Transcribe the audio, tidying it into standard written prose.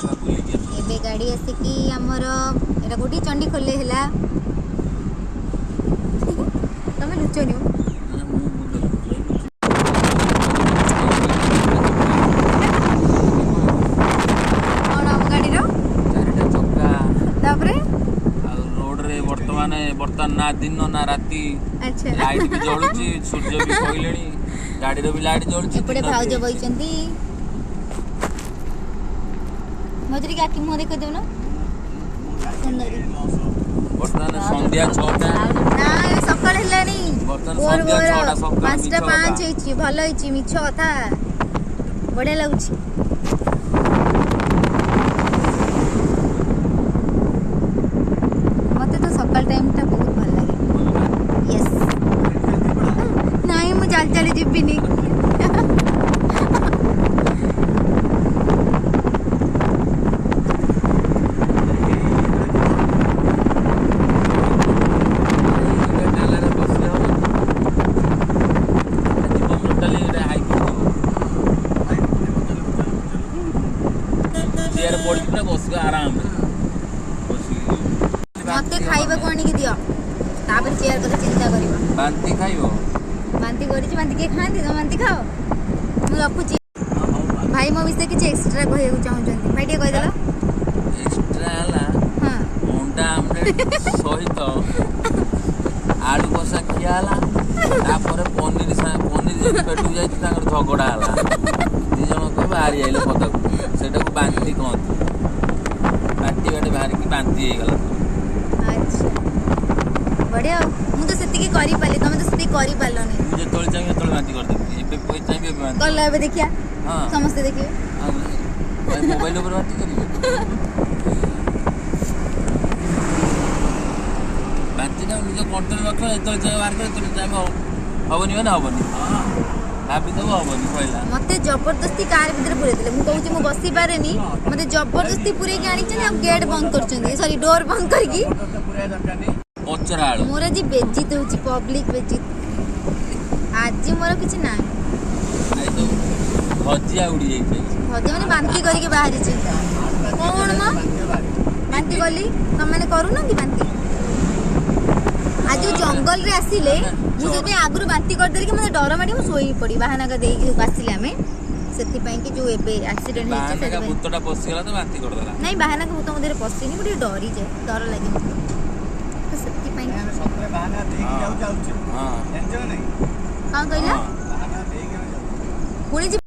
एबे गाड़ी आसिकी आमर एटा कोठी चंडी खोले हैला तमे लुचनी बर्तमान ना दिन ना राति अच्छा लाइट भी जळुची सूर्य भी कोइलेनी गाड़ी रो भी लाइट जळुची एपटे भाउज बइचंती मजरी का की मुंह देख देउ ना सुंदरी बर्तमान संध्या 6टा ना ए सकाळ हेलानी बर्तमान संध्या 6टा सकाळ 5टा 5 हेची भलो हेची मिछ कथा बढिया लागुची मते तो सकाळ टाइम टा बहुत भल लागे यस नाही मु चाल चाली जिबिनी आराम मते खाइबा कोनी की दियो तापर चेयर कथा चिंता करिवो बांती खाइबो बांती करिछि बांती के खांती तो बांती खाओ मु रखुछि भाई मो विषय किछ एक्स्ट्रा कहैउ चाहउछन्ती भाई टे कहि देला एक्स्ट्रा हला हां मुंडा आमलेट सहित आलू कसा खिया हला तापर पनीर जे पेटु जाई ताकर झगड़ा हला दी जण को बाहरी आइले पता सेटा को बांती कहत बांती बाटे बाहर की बांती हे गला अच्छा बढ़िया मु तो सेति के करि पाले तमे तो सेति करि पालनी मुझे तोल चाहिए तोल बांती कर दे एबे कोई चाहिए बांती कर लेबे देखिया हां समस्त देखिए भाई मोबाइल ऊपर बांती करिए बांती ना निज कंट्रोल रख तोल चाहिए बाहर कर तोल चाहिए हबनी माने हबनी हां भाभी तो हबनी कहला मते जबरदस्ती कार भीतर पुरे दिले मु कहूची मु बसी पारेनी मते जबरदस्ती पुरे के आनी छन हम गेट बंद करछन सॉरी डोर बंद करकी पचराळ मोर जी बेइज्जत होची पब्लिक बेइज्जत आज मोर किछ ना आई तो भजिया उड़ी जाई भजिया माने बांती करके बाहरी छी कोन म बांती गली तुम माने करू ना कि बांती आज जंगल रे आसिले मु जबे आगुरु बांती कर देली कि मते डर माडी मु सोई पड़ी बाहाना का देई आसिले हमें सेति पई कि जो एबे एक्सीडेंट हेछि बाहाना का भूतटा पसिगला तो बांती कर देला नहीं बाहाना का भूत मधे पसिनी गुडी डरी जाय डर लागे तो सेति पई सबले बाहाना देई जाउ जाउ छी हां टेंशन नहीं का कहला बाहाना देई जाउ पुणी